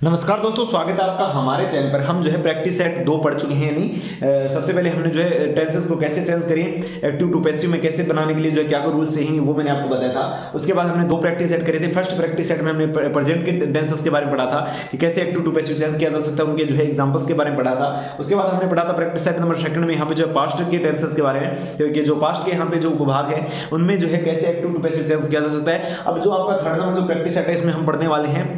नमस्कार दोस्तों, स्वागत है आपका हमारे चैनल पर। हम जो है प्रैक्टिस सेट 2 पढ़ चुके हैं। यानी सबसे पहले हमने जो है टेंसेस को कैसे चेंज करिए, एक्टिव टू पैसिव में कैसे बनाने के लिए जो है क्या क्या रूल्स हैं वो मैंने आपको बताया था। उसके बाद हमने 2 प्रैक्टिस सेट करे थे। फर्स्ट प्रैक्टिस सेट में हमने प्रेजेंट के टेंसेस के बारे में पढ़ा था कि कैसे एक्टिव टू पैसिव चेंज किया जा सकता है, उनके जो है एग्जांपल्स के बारे में पढ़ा था। उसके बाद हमने पढ़ा था प्रैक्टिस सेट नंबर 2 में यहाँ पे जो है पास्ट के टेंसेस के बारे में, क्योंकि जो पास्ट के यहाँ पे जो भाग है उनमें जो है कैसे एक्टिव टू पैसिव चेंज किया जा सकता है। अब जो आपका थर्ड नंबर जो प्रैक्टिस सेट है इसमें हम पढ़ने वाले हैं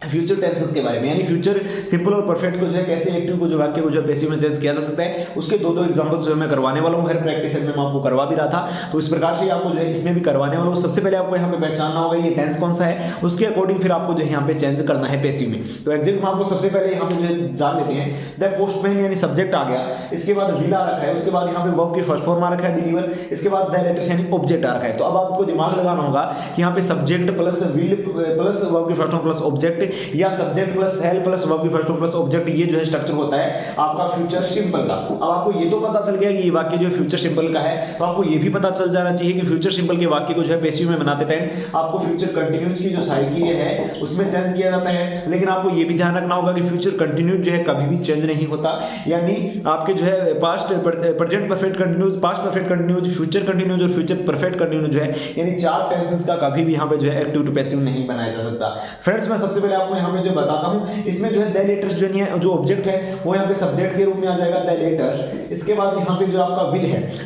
फ्यूचर टेंसेस के बारे में, यानी फ्यूचर सिंपल और परफेक्ट को जो है कैसे एक्टिव को जो वाक्य को जो पैसिव में चेंज किया जा सकता है। उसके दो एग्जांपल्स जो मैं करवाने वाला हूं। हर प्रैक्टिस सेट में मैं आपको करवा भी रहा था, तो इस प्रकार से आपको जो है इसमें भी करवाने वाला हूं। सबसे पहले आपको यहाँ पे पहचानना होगा ये टेंस कौन सा है, उसके अकॉर्डिंग फिर आपको जो है यहाँ पे चेंज करना है पैसिव में। तो एग्जैक्ट में आपको सबसे पहले यहाँ पे जो है जान लेते हैं। द पोस्टमैन यानी सब्जेक्ट आ गया, इसके बाद विल आ रखा है, उसके बाद यहाँ पे वर्ब की फर्स्ट फॉर्म आ रखा है डिलीवर, इसके बाद द लेटर्स यानी ऑब्जेक्ट आ रखा है। तो अब आपको दिमाग लगाना होगा कि यहाँ पे subject plus will plus verb की फर्स्ट फॉर्म प्लस ऑब्जेक्ट या subject plus shall plus verb की फर्स्ट फॉर्म प्लस ऑब्जेक्ट, ये जो है स्ट्रक्चर होता है आपका फ्यूचर सिंपल का। अब आपको ये तो पता चल गया कि ये वाक्य जो है फ्यूचर सिंपल का है, तो आपको ये भी पता चल जाना चाहिए कि फ्यूचर सिंपल के वाक्य को जो है पैसिव में बनाते टाइम आपको फ्यूचर कंटीन्यूअस की जो साइकिल है उसमें चेंज किया जाता है। लेकिन आपको ये भी ध्यान रखना होगा कि फ्यूचर कंटीन्यूअस जो है कभी भी चेंज नहीं होता, यानी आपके जो है past present perfect continuous, past perfect continuous, future continuous और फ्यूचर परफेक्ट कंटीन्यूअस जो है यानी 4 टेंसेस का कभी भी यहाँ पे जो है एक्टिव टू पैसिव नहीं बनाया जा सकता। फ्रेंड्स, मैं सबसे पहले आपको यहाँ पे जो बताता हूँ, इसमें जो है द लेटर्स जो है जो ऑब्जेक्ट है वो यहाँ पे सब्जेक्ट के रूप में आ जाएगा द लेटर्स। इसके बाद यहाँ पे जो आपका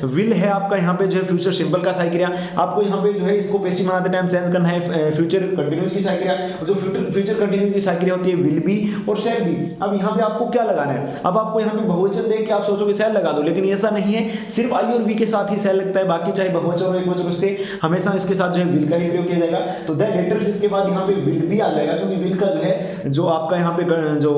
विल है आपका यहाँ पे जो है फ्यूचर सिंपल का साइक्रिया। आपको यहाँ पे जो है इसको पैसिव बनाते टाइम चेंज करना है फ्यूचर कंटीन्यूअस की साइक्रिया। जो फ्यूचर कंटीन्यूअस की साइक्रिया होती है विल बी और शैल बी। अब यहाँ पे आपको क्या लगाना है, अब आपको यहाँ पे बहुवचन देख के आप सोचोगे शैल लगा दो, लेकिन ऐसा नहीं है। सिर्फ आई और वी के साथ ही शैल लगता है, बाकी चाहे बहुवचन और एकवचन उससे हमेशा इसके साथ जो है विल का ही प्रयोग किया जाएगा। तो द लेटर्स इसके बाद यहाँ पे विल बी आ जाएगा, क्योंकि विल का जो है जो आपका यहाँ पे जो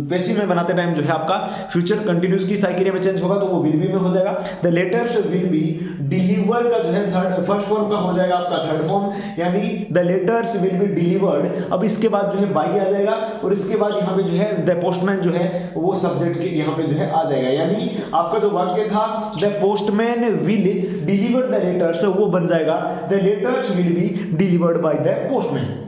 पैसिव में बनाते टाइम जो है आपका फ्यूचर कंटीन्यूअस की साइक्रिया में चेंज होगा, तो वो विल बी में हो जाएगा। The letters will be deliver का जो है थर्ड फर्स्ट फॉर्म का हो जाएगा आपका थर्ड फॉर्म, यानी the letters will be delivered. अब इसके बाद जो है बाई आ जाएगा और इसके बाद यहाँ पे जो है द पोस्टमैन जो है वो सब्जेक्ट के यहाँ पे जो है आ जाएगा, यानी आपका जो वाक्य था the postman will deliver the letters वो बन जाएगा the letters will be delivered by the postman.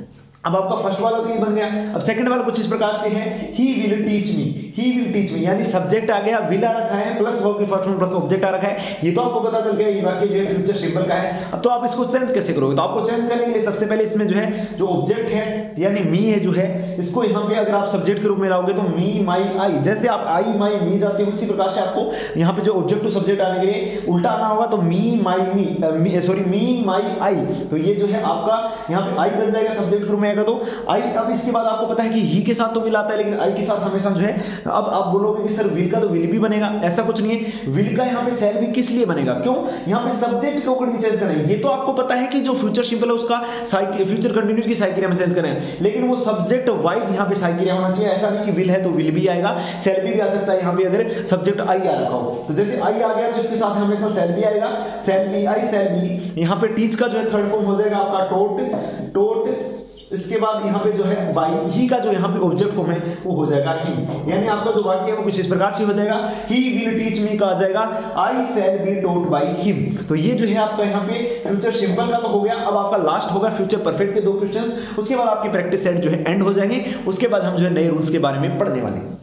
अब आपका फर्स्ट वाला तो ये बन गया। अब सेकंड वाला कुछ इस प्रकार से है, ही विल टीच मी, यानी सब्जेक्ट आ गया, विल आ रखा है प्लस वर्ब की फर्स्ट फॉर्म प्लस ऑब्जेक्ट आ रखा है। ये तो आपको पता चल गया ये वाक्य जो है फ्यूचर सिंपल का है। अब तो आप इसको चेंज कैसे करोगे, तो आपको चेंज करने के लिए सबसे पहले इसमें जो है जो ऑब्जेक्ट है यानी मी है जो है इसको यहाँ पे अगर आप सब्जेक्ट के रूप में लाओगे तो मी माई आई, जैसे आप आई माई मी जाते हो उसी प्रकार से आपको यहाँ पे जो ऑब्जेक्ट टू सब्जेक्ट आने के लिए उल्टा आना होगा। तो मी माई आई, तो ये जो है आपका यहाँ पे आई बन जाएगा, सब्जेक्ट के रूप में आएगा तो आई। अब इसके बाद आपको पता है कि ही के साथ तो विल आता है, लेकिन आई के साथ हमेशा जो है, अब आप बोलोगे कि सर विल का तो विल भी बनेगा, ऐसा कुछ नहीं है। विल का यहाँ पे शैल भी किस लिए बनेगा, क्यों, यहाँ पे सब्जेक्ट के ऊपर चेंज करना है। ये तो आपको पता है कि जो फ्यूचर सिंपल है उसका फ्यूचर कंटीन्यूअस की साइक्रिया में चेंज करना है, लेकिन वो सब्जेक्ट वाइज यहाँ पे साइक्रिया होना चाहिए। ऐसा नहीं कि विल है तो विल भी आएगा, शैल भी आ सकता है। यहाँ पे अगर सब्जेक्ट आई आ रखा हो तो जैसे आई आ गया तो इसके साथ हमेशा शैल भी आएगा, shall B I shall B. यहाँ पे टीच का जो है थर्ड फॉर्म हो जाएगा आपका टोट। इसके बाद यहाँ पे जो है बाई, ही का जो यहाँ पे ऑब्जेक्ट फॉर्म है वो हो जाएगा ही, यानी आपका जो वाक्य है वो कुछ इस प्रकार से हो जाएगा, ही विल टीच मी का आ जाएगा I shall be taught by him. तो ये जो है आपका यहाँ पे फ्यूचर सिंपल का तो हो गया। अब आपका लास्ट होगा फ्यूचर परफेक्ट के 2 क्वेश्चंस, उसके बाद आपकी प्रैक्टिस सेट जो है एंड हो जाएंगे। उसके बाद हम जो है नए रूल्स के बारे में पढ़ने वाले हैं।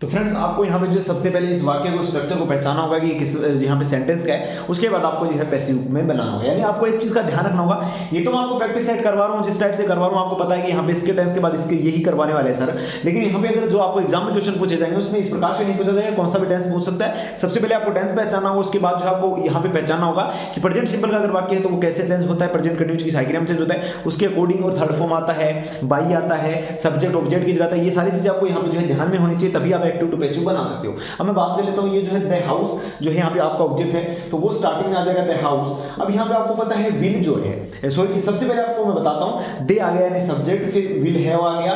तो फ्रेंड्स, आपको यहाँ पे जो सबसे पहले इस वाक्य को स्ट्रक्चर को पहचाना होगा कि किस यहाँ पे सेंटेंस का है, उसके बाद आपको जो है पैसिव में बनाना होगा। यानी आपको एक चीज का ध्यान रखना होगा, ये तो मैं आपको प्रैक्टिस सेट करवा रहा हूँ जिस टाइप से करवा रहा हूँ, आपको पता है कि यहाँ पे इसके टेंस के बाद इसके यही करवाने वाले हैं सर, लेकिन यहाँ पे अगर जो आपको एग्जाम में क्वेश्चन पूछे जाएंगे उसमें इस प्रकार से नहीं पूछा जाएगा, कौन सा भी टेंस पूछ सकता है। सबसे पहले आपको टेंस पहचाना होगा, उसके बाद जो आपको यहाँ पे पहचाना होगा कि प्रेजेंट सिंपल का अगर वाक्य है तो वो कैसे चेंज होता है, प्रेजेंट कंटीन्यूअस की साइक्रिया में चेंज होता है, उसके अकॉर्डिंग और थर्ड फॉर्म आता है, बाई आता है, सब्जेक्ट ऑब्जेक्ट की जगह आता है। ये सारी चीजें आपको यहाँ पे जो है ध्यान में होनी चाहिए, तभी आप एक्टिव टू पैसिव बना सकते हो। अब मैं बात कर लेता हूं, ये जो है द हाउस जो है यहाँ पे आपका ऑब्जेक्ट है, तो वो स्टार्टिंग में आ जाएगा द हाउस। अब यहाँ पे आपको पता है विल जो है, सॉरी सबसे पहले आपको मैं बताता हूं, दे आ गया यानी सब्जेक्ट, फिर विल हैव आ गया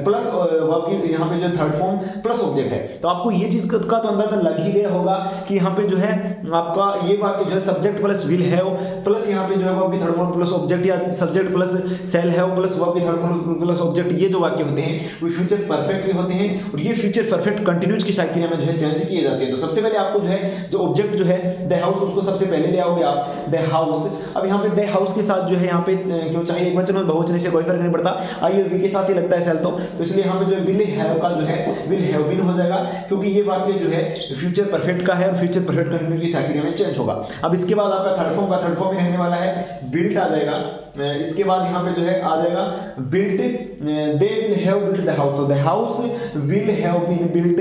प्लस वर्ब की यहाँ पे जो थर्ड फॉर्म प्लस ऑब्जेक्ट है। तो आपको ये चीज का तो अंदाजा लग ही गया होगा कि यहाँ पे जो है आपका ये वाक्य जो है subject plus will have plus यहाँ पे जो है वर्ब की थर्ड फॉर्म प्लस ऑब्जेक्ट या subject plus shall have plus verb की थर्ड फॉर्म प्लस ऑब्जेक्ट, ये जो वाक्य होते हैं वो फ्यूचर परफेक्ट होते हैं। और ये फ्यूचर परफेक्ट परफेक्ट कंटिन्यूज की साइकिल में जो है चेंज किए जाते हैं। तो सबसे पहले आपको जो है जो ऑब्जेक्ट जो है द हाउस, उसको सबसे पहले ले आओगे आप द हाउस। अब यहाँ पे द हाउस के साथ जो है यहाँ पे क्यों चाहिए एक वचन में बहुवचन से कोई फर्क नहीं पड़ता, आइए वी के साथ ही लगता है सेल, तो इसलिए यहाँ पे जो विल हैव का जो है विल हैव बीन हो जाएगा, क्योंकि ये वाक्य जो है फ्यूचर परफेक्ट का है और फ्यूचर परफेक्ट कंटिन्यूज की साइकिल में चेंज होगा। अब इसके बाद आपका थर्ड फॉर्म ही रहने वाला है बिल्ट आ जाएगा। इसके बाद यहाँ पे जो है आ जाएगा built, they will have built the house, तो the house will have been built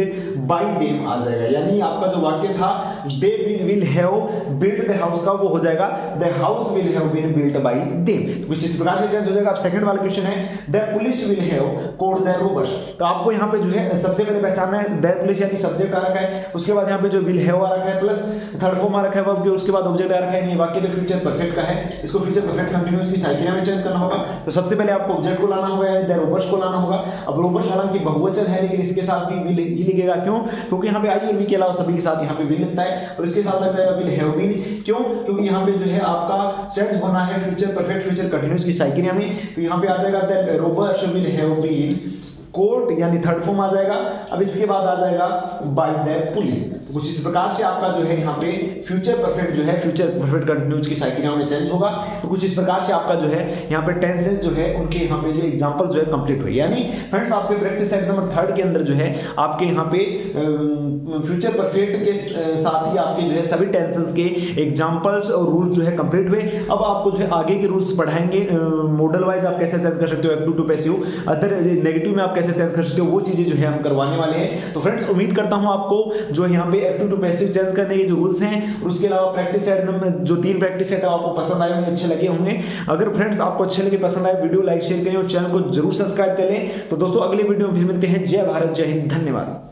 by them आ जाएगा। यानी आपका जो वाक्य था they will have built the house का वो हो जाएगा the house will have been built by them. कुछ इस प्रकार से चेंज हो जाएगा। अब सेकंड वाला क्वेश्चन है the police will have caught the robbers, तो आपको यहाँ पे जो है सबसे पहले पहचानना है द पुलिस यानी सब्जेक्ट आ रखा है, उसके बाद यहाँ पे जो विल हैव आ रखा है प्लस थर्ड फॉर्म आ रखा है वर्ब के, उसके बाद ऑब्जेक्ट आ रखा है। नहीं, वाक्य तो फ्यूचर परफेक्ट का है, इसको फ्यूचर परफेक्ट कंटीन्यूअस की साइकिल में चेंज करना होगा। तो सबसे पहले आपको ऑब्जेक्ट को लाना होगा, द रोबर्स को लाना होगा। अब रोबर्स हालांकि बहुवचन है लेकिन इसके साथ भी विल ही लिखेगा, क्यों? क्योंकि यहाँ पे आई और वी के अलावा सभी के साथ यहाँ पे विल लगता है और इसके साथ लग जाएगा विल हैव बीन। क्यों? क्योंकि यहाँ पे जो है आपका चेंज होना है फ्यूचर परफेक्ट फ्यूचर कंटीन्यूअस की साइकिल में, तो यहाँ पे आ जाएगा the robbers will have been caught यानी थर्ड फॉर्म आ जाएगा। अब इसके बाद आ जाएगा बाय द पुलिस। तो कुछ इस प्रकार से आपका जो है यहाँ पे फ्यूचर परफेक्ट जो है फ्यूचर परफेक्ट कंटीन्यूअस की साइकिल में चेंज होगा। तो कुछ इस प्रकार से आपका जो है यहाँ पे टेंसेस जो है उनके यहाँ पे जो एग्जांपल जो है कंप्लीट हुए। यानी फ्रेंड्स आपके प्रैक्टिस सेट नंबर 3 के अंदर जो है आपके यहाँ पे फ्यूचर परफेक्ट के साथ ही आपके जो है सभी टेंसेस के एग्जांपल्स और रूल्स जो है कंप्लीट हुए। अब आपको जो है आगे के रूल्स पढ़ाएंगे, मॉडल वाइज आप कैसे चेंज कर सकते हो active to passive, other negative में आप कैसे चेंज कर सकते हो, वो चीजें जो है हम करवाने वाले हैं। तो फ्रेंड्स उम्मीद करता हूं आपको जो यहाँ पे एक्टिव टू पैसिव चेंज करने के जो रूल्स हैं और उसके अलावा प्रैक्टिस सेट नंबर जो 3 प्रैक्टिस सेट आपको पसंद आए होंगे, अच्छे लगे होंगे। अगर फ्रेंड्स आपको अच्छे लगे, पसंद आए, वीडियो लाइक शेयर करें और चैनल को जरूर सब्सक्राइब करें। तो दोस्तों अगले वीडियो में फिर मिलते हैं। जय भारत, जय हिंद, धन्यवाद।